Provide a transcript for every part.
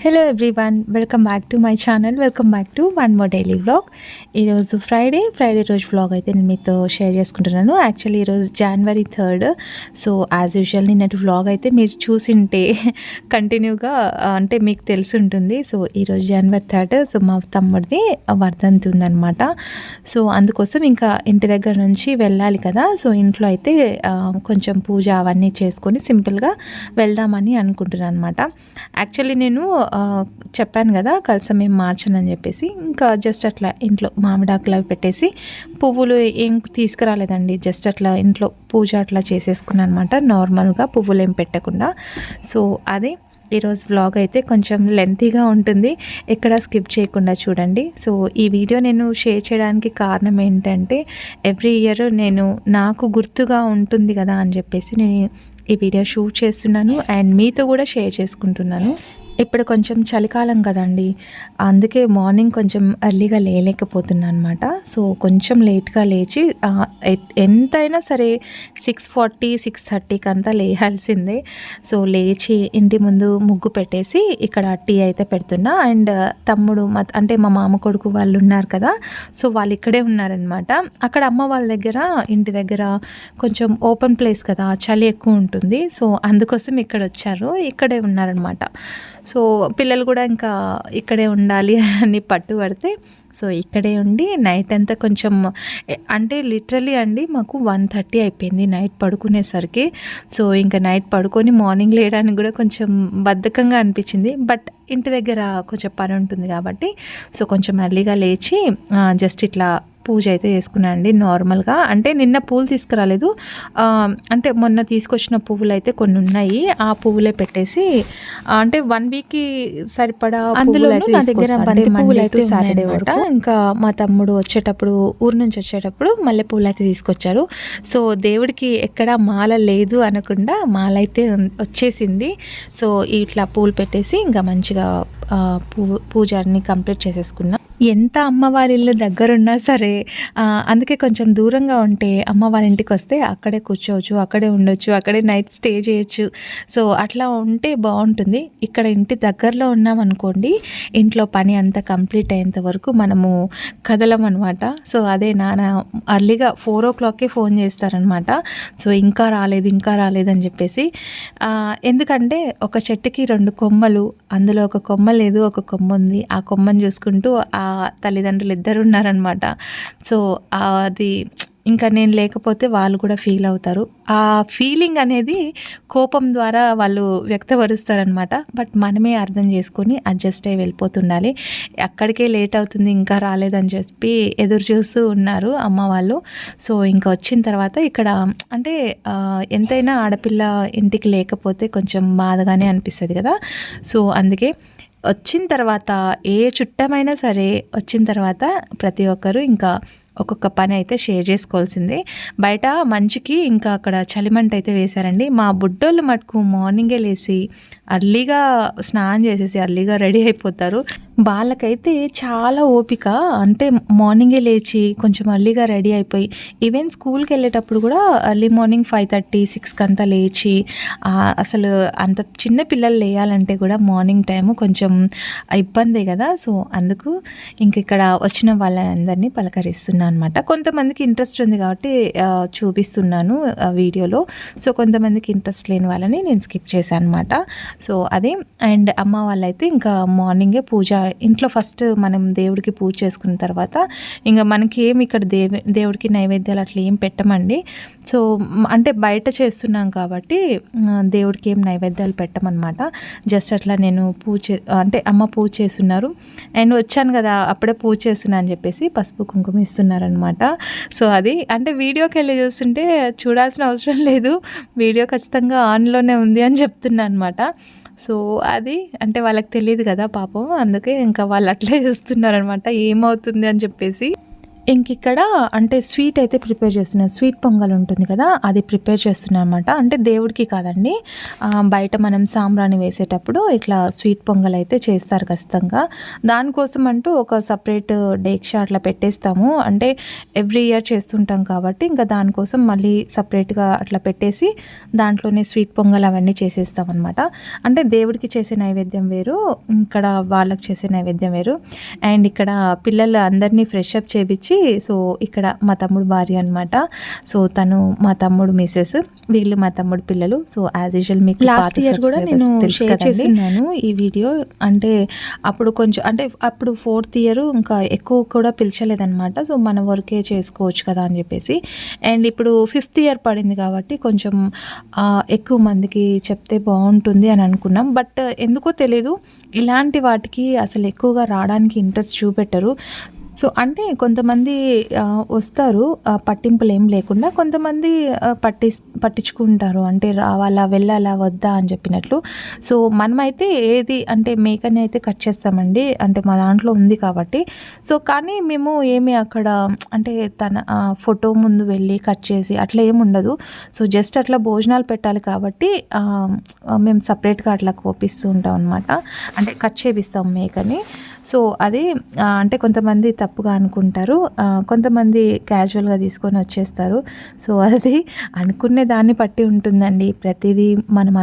Hello everyone, welcome back to my channel. Welcome back to one more daily vlog. ఈరోజు Friday రోజు vlog అయితే నేను మీతో share చేసుకుంటున్నాను. యాక్చువల్లీ ఈరోజు January 3rd. So as usual నిన్నటి వ్లాగ్ అయితే మీరు చూసింటే కంటిన్యూగా అంటే మీకు తెలిసి ఉంటుంది. సో ఈరోజు January 3rd. సో మా తమ్ముడిది వర్ధంతి ఉందన్నమాట. సో అందుకోసం ఇంకా ఇంటి దగ్గర నుంచి వెళ్ళాలి కదా. సో ఇంట్లో అయితే కొంచెం పూజ అవన్నీ చేసుకొని సింపుల్గా వెళ్దామని అనుకుంటున్నాను అనమాట. యాక్చువల్లీ నేను చెప్పాను కదా కలసం ఏం మార్చనని చెప్పేసి, ఇంకా జస్ట్ అట్లా ఇంట్లో మామిడాకులు అవి పెట్టేసి పువ్వులు ఏం తీసుకురాలేదండి. జస్ట్ అట్లా ఇంట్లో పూజ అట్లా చేసేసుకున్నాను అనమాట, నార్మల్గా పువ్వులు ఏం పెట్టకుండా. సో అది ఈరోజు వ్లాగ్ అయితే కొంచెం లెంతీగా ఉంటుంది, ఎక్కడ స్కిప్ చేయకుండా చూడండి. సో ఈ వీడియో నేను షేర్ చేయడానికి కారణం ఏంటంటే ఎవ్రీ ఇయర్ నేను నాకు గుర్తుగా ఉంటుంది కదా అని చెప్పేసి నేను ఈ వీడియో షూట్ చేస్తున్నాను అండ్ మీతో కూడా షేర్ చేసుకుంటున్నాను. ఇప్పుడు కొంచెం చలికాలం కదండి, అందుకే మార్నింగ్ కొంచెం ఎర్లీగా లేలేకపోతున్నాను అనమాట. సో కొంచెం లేట్గా లేచి ఎంతైనా సరే 6:40 6:30కి అంతా లేయాల్సిందే. సో లేచి ఇంటి ముందు ముగ్గు పెట్టేసి ఇక్కడ టీ అయితే పెడుతున్నా. అండ్ తమ్ముడు అంటే మా మామ కొడుకు వాళ్ళు ఉన్నారు కదా, సో వాళ్ళు ఇక్కడే ఉన్నారనమాట. అక్కడ అమ్మ వాళ్ళ దగ్గర ఇంటి దగ్గర కొంచెం ఓపెన్ ప్లేస్ కదా, చలి ఎక్కువ ఉంటుంది. సో అందుకోసం ఇక్కడ వచ్చారు, ఇక్కడే ఉన్నారనమాట. సో పిల్లలు కూడా ఇంకా ఇక్కడే ఉండాలి అని పట్టుబడితే సో ఇక్కడే ఉండి నైట్ అంతా కొంచెం అంటే లిటరలీ అండి మాకు 1:30 అయిపోయింది నైట్ పడుకునేసరికి. సో ఇంకా నైట్ పడుకొని మార్నింగ్ లేయడానికి కూడా కొంచెం బద్ధకంగా అనిపించింది. బట్ ఇంటి దగ్గర కొంచెం పని ఉంటుంది కాబట్టి సో కొంచెం ఎర్లీగా లేచి జస్ట్ ఇట్లా పూజ అయితే చేసుకున్నాను అండి నార్మల్గా. అంటే నిన్న పూలు తీసుకురాలేదు, అంటే మొన్న తీసుకొచ్చిన పువ్వులు అయితే కొన్ని ఉన్నాయి, ఆ పువ్వులే పెట్టేసి అంటే 1 వీక్కి సరిపడా అందులో నా దగ్గర బంతి పువ్వులు అయితే సాటర్డే వరకు. ఇంకా మా తమ్ముడు వచ్చేటప్పుడు ఊరు నుంచి వచ్చేటప్పుడు మల్లె పువ్వులు అయితే తీసుకొచ్చారు. సో దేవుడికి ఎక్కడ మాల లేదు అనకుండా మాల అయితే వచ్చేసింది. సో ఇట్లా పూలు పెట్టేసి ఇంకా మంచిగా పూజని కంప్లీట్ చేసేసుకున్నా. ఎంత అమ్మవారి ఇల్లు దగ్గరున్నా సరే అందుకే కొంచెం దూరంగా ఉంటే అమ్మవారి ఇంటికి వస్తే అక్కడే కూర్చోవచ్చు, అక్కడే ఉండొచ్చు, అక్కడే నైట్ స్టే చేయొచ్చు. సో అట్లా ఉంటే బాగుంటుంది. ఇక్కడ ఇంటి దగ్గరలో ఉన్నాం అనుకోండి, ఇంట్లో పని అంతా కంప్లీట్ అయ్యేంత వరకు మనము కదలం అనమాట. సో అదే నాన్న అర్లీగా 4 o'clockకే ఫోన్ చేస్తారనమాట. సో ఇంకా రాలేదని చెప్పేసి. ఎందుకంటే ఒక చెట్టుకి 2 కొమ్మలు, అందులో ఒక కొమ్మ లేదు, ఒక కొమ్మ ఉంది. ఆ కొమ్మని చూసుకుంటూ తల్లిదండ్రులు ఇద్దరు ఉన్నారనమాట. సో అది ఇంకా నేను లేకపోతే వాళ్ళు కూడా ఫీల్ అవుతారు. ఆ ఫీలింగ్ అనేది కోపం ద్వారా వాళ్ళు వ్యక్తపరుస్తారనమాట. బట్ మనమే అర్థం చేసుకొని అడ్జస్ట్ అయ్యి వెళ్ళిపోతుండాలి. అక్కడికే లేట్ అవుతుంది ఇంకా రాలేదని చెప్పి ఎదురు చూస్తూ ఉన్నారు అమ్మ వాళ్ళు. సో ఇంకా వచ్చిన తర్వాత ఇక్కడ అంటే ఎంతైనా ఆడపిల్ల ఇంటికి లేకపోతే కొంచెం బాధగానే అనిపిస్తుంది కదా. సో అందుకే వచ్చిన తర్వాత ఏ చుట్టమైనా సరే వచ్చిన తర్వాత ప్రతి ఒక్కరు ఇంకా ఒక్కొక్క పని అయితే షేర్ చేసుకోవాల్సిందే. బయట మంచుకి ఇంకా అక్కడ చలిమంట అయితే వేశారండి. మా బుడ్డోళ్ళు మటుకు మార్నింగే లేచి అర్లీగా స్నానం చేసేసి అర్లీగా రెడీ అయిపోతారు. వాళ్ళకైతే చాలా ఓపిక, అంటే మార్నింగే లేచి కొంచెం అర్లీగా రెడీ అయిపోయి ఈవెన్ స్కూల్కి వెళ్ళేటప్పుడు కూడా ఎర్లీ మార్నింగ్ 5:30 6కి అంతా లేచి అసలు అంత చిన్న పిల్లలు లేయాలంటే కూడా మార్నింగ్ టైము కొంచెం ఇబ్బందే కదా. సో అందుకు ఇంక ఇక్కడ వచ్చిన వాళ్ళందరినీ పలకరిస్తున్నాను అనమాట. కొంతమందికి ఇంట్రెస్ట్ ఉంది కాబట్టి చూపిస్తున్నాను వీడియోలో. సో కొంతమందికి ఇంట్రెస్ట్ లేని వాళ్ళని నేను స్కిప్ చేశాను అనమాట. సో అదే. అండ్ అమ్మ వాళ్ళైతే ఇంకా మార్నింగే పూజ ఇంట్లో ఫస్ట్ మనం దేవుడికి పూజ చేసుకున్న తర్వాత ఇంకా మనకి ఏమి ఇక్కడ దేవుడికి నైవేద్యాలు అట్లా ఏం పెట్టమండి. సో అంటే బయట చేస్తున్నాం కాబట్టి దేవుడికి ఏం నైవేద్యాలు పెట్టమన్నమాట. జస్ట్ అట్లా నేను అంటే అమ్మ పూజ చేస్తున్నారు అండ్ వచ్చాను కదా అప్పుడే పూజ చేస్తున్నా అని చెప్పేసి పసుపు కుంకుమ ఇస్తున్నారనమాట. సో అది అంటే వీడియోకి వెళ్ళి చూస్తుంటే చూడాల్సిన అవసరం లేదు, వీడియో ఖచ్చితంగా ఆన్లోనే ఉంది అని చెప్తున్నా అనమాట. సో అది అంటే వాళ్ళకి తెలియదు కదా పాపం, అందుకే ఇంకా వాళ్ళు అట్లే చూస్తున్నారనమాట ఏమవుతుంది అని చెప్పేసి. ఇంకిక్కడ అంటే స్వీట్ అయితే ప్రిపేర్ చేస్తున్నాను. స్వీట్ పొంగల్ ఉంటుంది కదా, అది ప్రిపేర్ చేస్తున్నాను అనమాట. అంటే దేవుడికి కాదండి, బయట మనం సాంబ్రాణి వేసేటప్పుడు ఇట్లా స్వీట్ పొంగల్ అయితే చేస్తారు ఖచ్చితంగా. దానికోసం అంటూ ఒక సపరేట్ డేక్షా అట్లా పెట్టేస్తాము. అంటే ఎవ్రీ ఇయర్ చేస్తుంటాం కాబట్టి ఇంకా దానికోసం మళ్ళీ సపరేట్గా అట్లా పెట్టేసి దాంట్లోనే స్వీట్ పొంగల్ అవన్నీ చేసేస్తాం అనమాట. అంటే దేవుడికి చేసే నైవేద్యం వేరు, ఇక్కడ వాళ్ళకి చేసే నైవేద్యం వేరు. అండ్ ఇక్కడ పిల్లలు అందరినీ ఫ్రెష్ అప్ చేపించి, సో ఇక్కడ మా తమ్ముడు భార్య అనమాట. సో తను మా తమ్ముడు మిసెస్, వీళ్ళు మా తమ్ముడు పిల్లలు. సో యాజ్ యూజువల్ మీకు లాస్ట్ ఇయర్ కూడా నేను షేర్ చేస్తున్నాను ఈ వీడియో. అంటే అప్పుడు కొంచెం అంటే అప్పుడు 4th ఇయర్ ఇంకా ఎక్కువ కూడా పిలిచలేదనమాట. సో మన వర్కే చేసుకోవచ్చు కదా అని చెప్పేసి. అండ్ ఇప్పుడు 5th ఇయర్ పడింది కాబట్టి కొంచెం ఎక్కువ మందికి చెప్తే బాగుంటుంది అని అనుకున్నాం. బట్ ఎందుకో తెలీదు, ఇలాంటి వాటికి అసలు ఎక్కువగా రావడానికి ఇంట్రెస్ట్ చూపెట్టరు. సో అంటే కొంతమంది వస్తారు పట్టింపులు ఏం లేకుండా, కొంతమంది పట్టించుకుంటారు, అంటే రావాలా వెళ్ళాలా వద్దా అని చెప్పినట్లు. సో మనమైతే ఏది అంటే మేకని అయితే కట్ చేస్తామండి, అంటే మా దాంట్లో ఉంది కాబట్టి. సో కానీ మేము ఏమి అక్కడ అంటే తన ఫోటో ముందు వెళ్ళి కట్ చేసి అట్లా ఏమి ఉండదు. సో జస్ట్ అట్లా భోజనాలు పెట్టాలి కాబట్టి మేము సపరేట్గా అట్లా కోపిస్తూ ఉంటాం అనమాట, అంటే కట్ చేపిస్తాం మేకని. సో అది అంటే కొంతమంది తప్పుగా అనుకుంటారు, కొంతమంది క్యాజువల్గా తీసుకొని వచ్చేస్తారు. సో అది అనుకునే దాన్ని బట్టి ఉంటుందండి. ప్రతిదీ మనం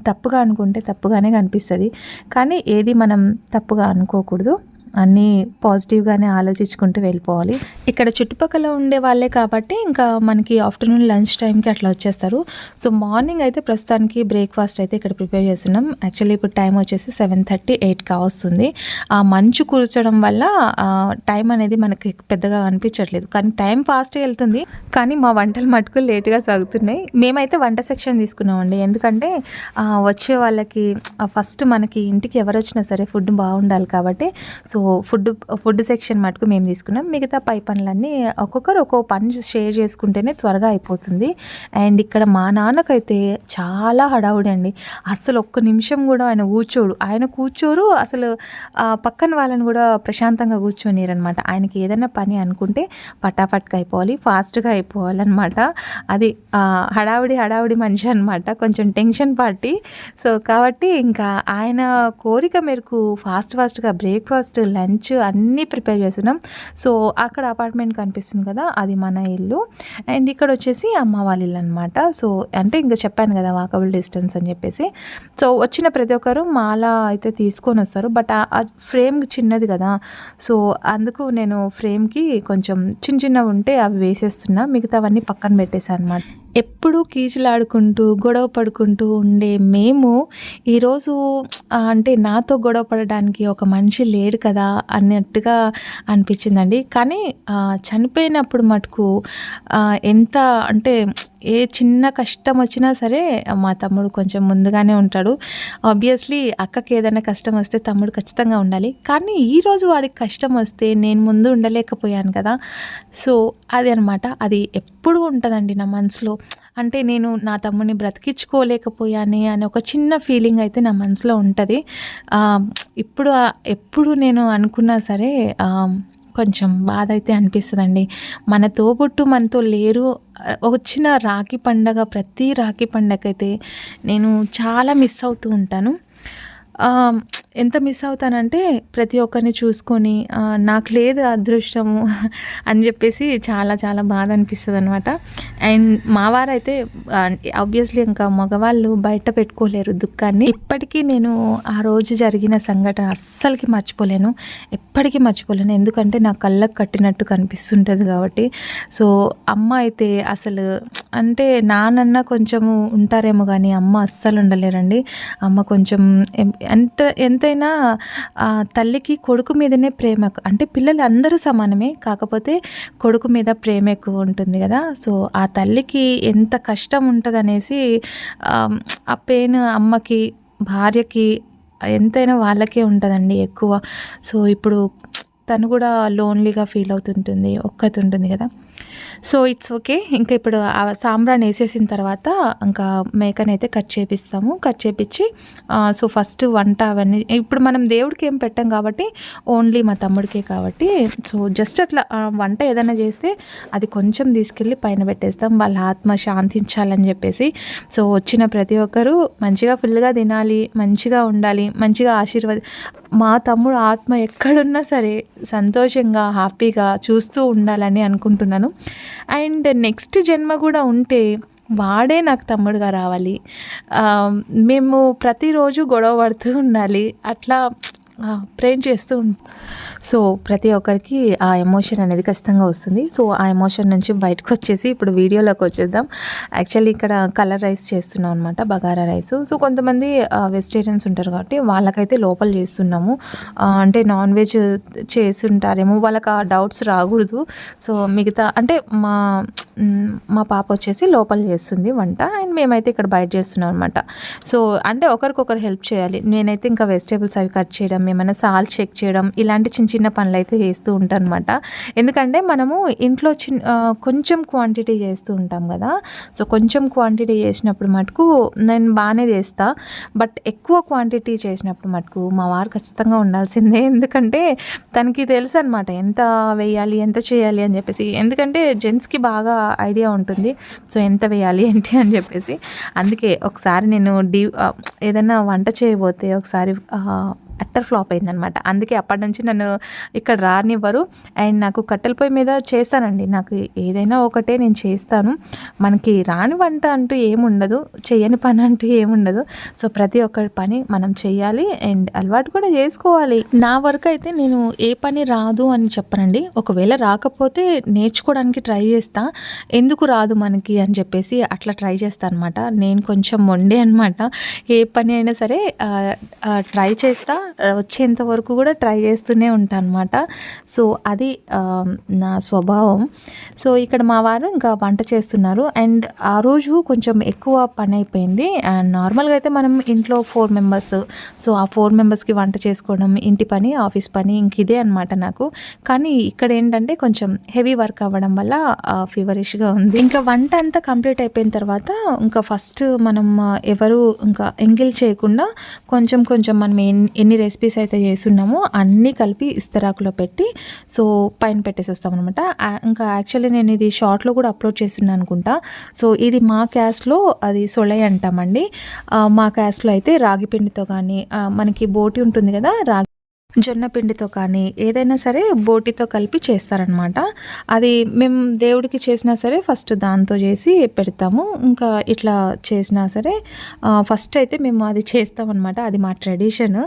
తప్పుగా అనుకుంటే తప్పుగానే కనిపిస్తుంది, కానీ ఏది మనం తప్పుగా అనుకోకూడదు, అన్నీ పాజిటివ్గానే ఆలోచించుకుంటూ వెళ్ళిపోవాలి. ఇక్కడ చుట్టుపక్కల ఉండే వాళ్ళే కాబట్టి ఇంకా మనకి ఆఫ్టర్నూన్ లంచ్ టైంకి అట్లా వచ్చేస్తారు. సో మార్నింగ్ అయితే ప్రస్తుతానికి బ్రేక్ఫాస్ట్ అయితే ఇక్కడ ప్రిపేర్ చేస్తున్నాం. యాక్చువల్లీ ఇప్పుడు టైం వచ్చేసి 7:30, 8 కావస్తుంది. ఆ మంచు కూర్చోడం వల్ల టైం అనేది మనకి పెద్దగా అనిపించట్లేదు, కానీ టైం ఫాస్ట్గా వెళ్తుంది. కానీ మా వంటలు మటుకు లేట్గా సాగుతున్నాయి. మేమైతే వంట సెక్షన్ తీసుకున్నామండి, ఎందుకంటే వచ్చే వాళ్ళకి ఫస్ట్ మనకి ఇంటికి ఎవరు వచ్చినా సరే ఫుడ్ బాగుండాలి కాబట్టి. సో ఫుడ్ సెక్షన్ మటుకు మేము తీసుకున్నాం. మిగతా పై పనులన్నీ ఒక్కొక్కరు ఒక్కో పని షేర్ చేసుకుంటేనే త్వరగా అయిపోతుంది. అండ్ ఇక్కడ మా నాన్నకైతే చాలా హడావుడి అండి, అసలు ఒక్క నిమిషం కూడా ఆయన కూర్చోరు అసలు. పక్కన వాళ్ళని కూడా ప్రశాంతంగా కూర్చొనిరనమాట. ఆయనకి ఏదైనా పని అనుకుంటే పటాపట్గా అయిపోవాలి, ఫాస్ట్గా అయిపోవాలన్నమాట. అది హడావుడి మనిషి అనమాట, కొంచెం టెన్షన్ పార్టీ. సో కాబట్టి ఇంకా ఆయన కోరిక మేరకు ఫాస్ట్గా బ్రేక్ఫాస్ట్, లంచ్ అన్నీ ప్రిపేర్ చేస్తున్నాం. సో అక్కడ అపార్ట్మెంట్ కనిపిస్తుంది కదా, అది మన ఇల్లు. అండ్ ఇక్కడ వచ్చేసి అమ్మ వాళ్ళ ఇల్లు అనమాట. సో అంటే ఇంకా చెప్పాను కదా వాకబుల్ డిస్టెన్స్ అని చెప్పేసి. సో వచ్చిన ప్రతి ఒక్కరు మాల అయితే తీసుకొని వస్తారు, బట్ ఆ ఫ్రేమ్ చిన్నది కదా, సో అందుకు నేను ఫ్రేమ్కి కొంచెం చిన్నవి ఉంటే అవి వేసేస్తున్నా, మిగతావన్నీ పక్కన పెట్టేసాను అనమాట. ఎప్పుడూ కీచులాడుకుంటూ గొడవ పడుకుంటూ ఉండే మేము ఈరోజు అంటే నాతో గొడవ పడడానికి ఒక మనిషి లేడు కదా అన్నట్టుగా అనిపించిందండి. కానీ చనిపోయినప్పుడు మటుకు ఎంత అంటే ఏ చిన్న కష్టం వచ్చినా సరే మా తమ్ముడు కొంచెం ముందుగానే ఉంటాడు. ఆబ్వియస్లీ అక్కకి ఏదైనా కష్టం వస్తే తమ్ముడు ఖచ్చితంగా ఉండాలి, కానీ ఈరోజు వాడికి కష్టం వస్తే నేను ముందు ఉండలేకపోయాను కదా. సో అది అనమాట, అది ఎప్పుడు ఉంటుందండి నా మనసులో. అంటే నేను నా తమ్ముడిని బ్రతికించుకోలేకపోయానే అని ఒక చిన్న ఫీలింగ్ అయితే నా మనసులో ఉంటుంది. ఎప్పుడు నేను అనుకున్నా సరే కొంచెం బాధ అయితే అనిపిస్తుందండి. మన తోబుట్టు మనతో లేరు. వచ్చిన రాఖీ పండగ, ప్రతి రాఖీ పండగకైతే నేను చాలా మిస్ అవుతూ ఉంటాను. ఎంత మిస్ అవుతానంటే ప్రతి ఒక్కరిని చూసుకొని నాకు లేదు అదృష్టము అని చెప్పేసి చాలా చాలా బాధ అనిపిస్తుంది అనమాట. అండ్ మా వారైతే ఆబ్వియస్లీ ఇంకా మగవాళ్ళు బయట పెట్టుకోలేరు దుఃఖాన్ని. ఇప్పటికీ నేను ఆ రోజు జరిగిన సంఘటన అస్సలకి మర్చిపోలేను, ఎప్పటికీ మర్చిపోలేను, ఎందుకంటే నా కళ్ళకు కట్టినట్టు కనిపిస్తుంటుంది కాబట్టి. సో అమ్మ అయితే అసలు అంటే నాన్న కొంచెము ఉంటారేమో కానీ అమ్మ అస్సలు ఉండలేరండి. అమ్మ కొంచెం ఎంతైనా తల్లికి కొడుకు మీదనే ప్రేమ, అంటే పిల్లలు అందరూ సమానమే, కాకపోతే కొడుకు మీద ప్రేమ ఎక్కువ ఉంటుంది కదా. సో ఆ తల్లికి ఎంత కష్టం ఉంటుంది అనేసి ఆ పెయిన్ అమ్మకి, భార్యకి ఎంతైనా వాళ్ళకే ఉంటుందండి ఎక్కువ. సో ఇప్పుడు తను కూడా లోన్లీగా ఫీల్ అవుతుంటుంది, ఒక్కతి ఉంటుంది కదా. So it's okay. ఇంకా ఇప్పుడు ఆ సాంబ్రాన్ని వేసేసిన తర్వాత ఇంకా మేకనైతే కట్ చేపిస్తాము. కట్ చేపించి సో ఫస్ట్ వంట అవన్నీ ఇప్పుడు మనం దేవుడికి ఏం పెట్టాం కాబట్టి ఓన్లీ మా తమ్ముడికే కాబట్టి సో జస్ట్ అట్లా వంట ఏదైనా చేస్తే అది కొంచెం తీసుకెళ్ళి పైన పెట్టేస్తాం, వాళ్ళ ఆత్మ శాంతించాలని చెప్పేసి. సో వచ్చిన ప్రతి ఒక్కరూ మంచిగా ఫుల్గా తినాలి, మంచిగా ఉండాలి, మంచిగా మా తమ్ముడు ఆత్మ ఎక్కడున్నా సరే సంతోషంగా హ్యాపీగా చూస్తూ ఉండాలని అనుకుంటున్నాను. అండ్ నెక్స్ట్ జన్మ కూడా ఉంటే వాడే నాకు తమ్ముడుగా రావాలి, మేము ప్రతిరోజు గొడవ పడుతూ ఉండాలి, అట్లా ప్రేమ్ చేస్తూ సో ప్రతి ఒక్కరికి ఆ ఎమోషన్ అనేది ఖచ్చితంగా వస్తుంది. సో ఆ ఎమోషన్ నుంచి బయటకు వచ్చేసి ఇప్పుడు వీడియోలోకి వచ్చేద్దాం. యాక్చువల్లీ ఇక్కడ కలర్ రైస్ చేస్తున్నాం అనమాట, బగారా రైస్. సో కొంతమంది వెజిటేరియన్స్ ఉంటారు కాబట్టి వాళ్ళకైతే లోపల చేస్తున్నాము, అంటే నాన్ వెజ్ చేస్తుంటారేమో, వాళ్ళకి ఆ డౌట్స్ రాకూడదు. సో మిగతా అంటే మా పాప వచ్చేసి లోపల చేస్తుంది వంట, అండ్ మేమైతే ఇక్కడ బయట చేస్తున్నాం అనమాట. సో అంటే ఒకరికొకరు హెల్ప్ చేయాలి. నేనైతే ఇంకా వెజిటేబుల్స్ అవి కట్ చేయడం, ఏమైనా సాల్ట్ చెక్ చేయడం, ఇలాంటి చిన్న చిన్న పనులు అయితే చేస్తూ ఉంటాను అనమాట. ఎందుకంటే మనము ఇంట్లో కొంచెం క్వాంటిటీ చేస్తూ ఉంటాం కదా. సో కొంచెం క్వాంటిటీ చేసినప్పుడు మటుకు నేను బాగానే చేస్తా, బట్ ఎక్కువ క్వాంటిటీ చేసినప్పుడు మటుకు మా వారు ఖచ్చితంగా ఉండాల్సిందే. ఎందుకంటే తనకి తెలుసు అనమాట ఎంత వేయాలి, ఎంత చేయాలి అని చెప్పేసి. ఎందుకంటే జెంట్స్కి బాగా ఐడియా ఉంటుంది సో ఎంత వేయాలి ఏంటి అని చెప్పేసి. అందుకే ఒకసారి నేను ఏదైనా వంట చేయబోతే ఒకసారి అట్టర్ ఫ్లాప్ అయిందనమాట. అందుకే అప్పటి నుంచి నన్ను ఇక్కడ రానివ్వరు. అండ్ నాకు కట్టెల పొయ్యి మీద చేస్తానండి, నాకు ఏదైనా ఒకటే నేను చేస్తాను. మనకి రాని వంట అంటూ ఏముండదు, చేయని పని అంటూ ఏముండదు. సో ప్రతి ఒక్కరి పని మనం చెయ్యాలి అండ్ అలవాటు కూడా చేసుకోవాలి. నా వరకు అయితే నేను ఏ పని రాదు అని చెప్పనండి, ఒకవేళ రాకపోతే నేర్చుకోవడానికి ట్రై చేస్తా, ఎందుకు రాదు మనకి అని చెప్పేసి అట్లా ట్రై చేస్తాను అనమాట. నేను కొంచెం మొండే అనమాట, ఏ పని అయినా సరే ట్రై చేస్తా, వచ్చేంత వరకు కూడా ట్రై చేస్తూనే ఉంటాను అనమాట. సో అది నా స్వభావం. సో ఇక్కడ మా వారు ఇంకా వంట చేస్తున్నారు. అండ్ ఆ రోజు కొంచెం ఎక్కువ పని అయిపోయింది. అండ్ నార్మల్గా అయితే మనం ఇంట్లో 4 మెంబర్స్, సో ఆ 4 మెంబర్స్కి వంట చేసుకోవడం, ఇంటి పని, ఆఫీస్ పని, ఇంక ఇదే అనమాట నాకు. కానీ ఇక్కడ ఏంటంటే కొంచెం హెవీ వర్క్ అవ్వడం వల్ల ఫీవరిష్గా ఉంది. ఇంకా వంట అంతా కంప్లీట్ అయిపోయిన తర్వాత ఇంకా ఫస్ట్ మనం ఎవరు ఇంకా ఎంగిల్ చేయకుండా కొంచెం కొంచెం మనం ఎన్ని రెసిపీస్ అయితే చేస్తున్నామో అన్నీ కలిపి ఇస్తరాకులో పెట్టి సో పైన పెట్టేసి వస్తామన్నమాట. ఇంకా యాక్చువల్లీ నేను ఇది షార్ట్లో కూడా అప్లోడ్ చేస్తున్నాను అనుకుంటా. సో ఇది మా క్యాస్ట్లో అది సొలై అంటామండి. మా క్యాస్ట్లో అయితే రాగి పిండితో కానీ మనకి బోటి ఉంటుంది కదా, జొన్న పిండితో కానీ ఏదైనా సరే బోటితో కలిపి చేస్తారనమాట. అది మేము దేవుడికి చేసినా సరే ఫస్ట్ దాంతో చేసి పెడతాము. ఇంకా ఇట్లా చేసినా సరే ఫస్ట్ అయితే మేము అది చేస్తామన్నమాట. అది మా ట్రెడిషన్.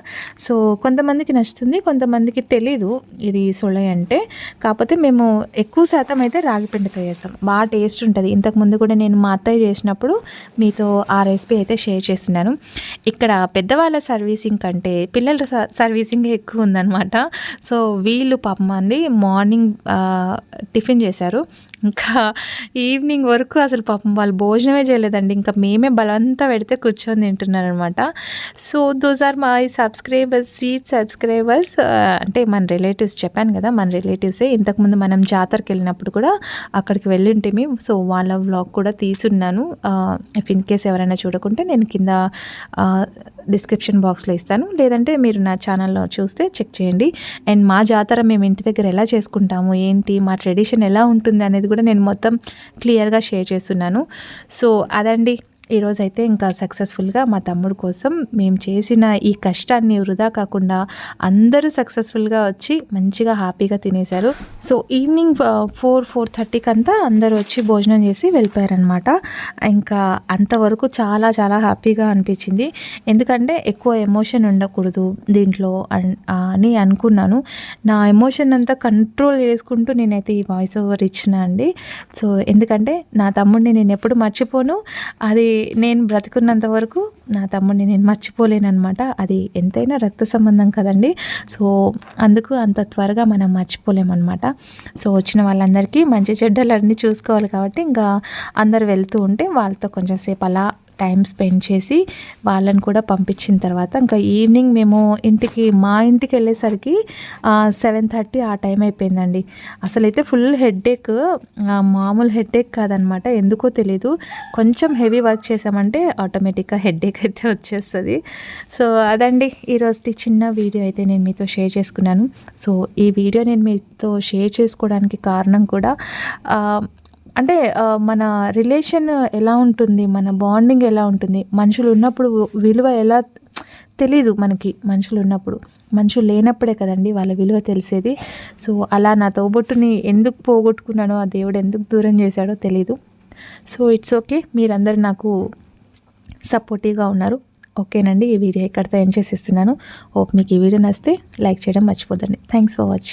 సో కొంతమందికి నచ్చుతుంది, కొంతమందికి తెలీదు ఇది సొలై అంటే. కాకపోతే మేము ఎక్కువ శాతం అయితే రాగి పిండితో చేస్తాం, బాగా టేస్ట్ ఉంటుంది. ఇంతకుముందు కూడా నేను మా అత్తయ్య చేసినప్పుడు మీతో ఆ రెసిపీ అయితే షేర్ చేస్తున్నాను. ఇక్కడ పెద్దవాళ్ళ సర్వీసింగ్ కంటే పిల్లల సర్వీసింగ్ ఎక్కువ ఉందన్నమాట. సో వీళ్ళు పాపం అండి మార్నింగ్ టిఫిన్ చేశారు, ఇంకా ఈవినింగ్ వరకు అసలు పాపం వాళ్ళు భోజనమే చేయలేదండి. ఇంకా మేమే బలంతా పెడితే కూర్చొని తింటున్నారనమాట. So those are my subscribers, sweet subscribers. అంటే మన రిలేటివ్స్, చెప్పాను కదా మన రిలేటివ్సే. ఇంతకుముందు మనం జాతరకి వెళ్ళినప్పుడు కూడా అక్కడికి వెళ్ళింటిమి. సో వాళ్ళ వ్లాగ్ కూడా తీసున్నాను. ఇఫ్ ఇన్ కేస్ ఎవరైనా చూడకుంటే నేను కింద డిస్క్రిప్షన్ బాక్స్లో ఇస్తాను, లేదంటే మీరు నా ఛానల్లో చూస్తే చెక్ చేయండి. అండ్ మా జాతర మేము ఇంటి దగ్గర ఎలా చేసుకుంటాము, ఏంటి మా ట్రెడిషన్ ఎలా ఉంటుంది అనేది కూడా నేను మొత్తం క్లియర్గా షేర్ చేస్తున్నాను. సో అదండి ఈరోజైతే ఇంకా సక్సెస్ఫుల్గా మా తమ్ముడు కోసం మేము చేసిన ఈ కష్టాన్ని వృధా కాకుండా అందరూ సక్సెస్ఫుల్గా వచ్చి మంచిగా హ్యాపీగా తినేశారు. సో ఈవినింగ్ 4-4:30కి అంతా అందరూ వచ్చి భోజనం చేసి వెళ్ళిపోయారనమాట. ఇంకా అంతవరకు చాలా చాలా హ్యాపీగా అనిపించింది. ఎందుకంటే ఎక్కువ ఎమోషన్ ఉండకూడదు దీంట్లో అని అనుకున్నాను. నా ఎమోషన్ అంతా కంట్రోల్ చేసుకుంటూ నేనైతే ఈ వాయిస్ ఓవర్ ఇచ్చిన అండి. సో ఎందుకంటే నా తమ్ముడిని నేను ఎప్పుడు మర్చిపోను, అది నేను బ్రతుకున్నంత వరకు నా తమ్ముడిని నేను మర్చిపోలేనమాట. అది ఎంతైనా రక్త సంబంధం కదండి. సో అందుకు అంత త్వరగా మనం మర్చిపోలేమన్నమాట. సో వచ్చిన వాళ్ళందరికీ మంచి చెడ్డలన్నీ చూసుకోవాలి కాబట్టి ఇంకా అందరు వెళ్తూ ఉంటే వాళ్ళతో కొంచెం సేపు అలా టైం స్పెండ్ చేసి వాళ్ళని కూడా పంపించిన తర్వాత ఇంకా ఈవినింగ్ మేము మా ఇంటికి వెళ్ళేసరికి 7:30 ఆ టైం అయిపోయిందండి. అసలైతే ఫుల్ హెడ్ఏక్, మామూలు హెడ్ఏక్ కాదనమాట. ఎందుకో తెలీదు, కొంచెం హెవీ వర్క్ చేసామంటే ఆటోమేటిక్గా హెడ్ఏక్ అయితే వచ్చేస్తుంది. సో అదండి ఈరోజు చిన్న వీడియో అయితే నేను మీతో షేర్ చేసుకున్నాను. సో ఈ వీడియో నేను మీతో షేర్ చేసుకోవడానికి కారణం కూడా అంటే మన రిలేషన్ ఎలా ఉంటుంది, మన బాండింగ్ ఎలా ఉంటుంది, మనుషులు ఉన్నప్పుడు విలువ ఎలా తెలీదు మనకి. మనుషులు ఉన్నప్పుడు, మనుషులు లేనప్పుడే కదండి వాళ్ళ విలువ తెలిసేది. సో అలా నా తోబుట్టుని ఎందుకు పోగొట్టుకున్నానో, ఆ దేవుడు ఎందుకు దూరం చేశాడో తెలీదు. సో ఇట్స్ ఓకే, మీరందరూ నాకు సపోర్టివ్గా ఉన్నారు. ఓకేనండి, ఈ వీడియో ఇక్కడితో ఎండ్ చేసేస్తున్నాను. హోప్ మీకు ఈ వీడియో నచ్చితే లైక్ చేయడం మర్చిపోద్దండి. Thanks for watching.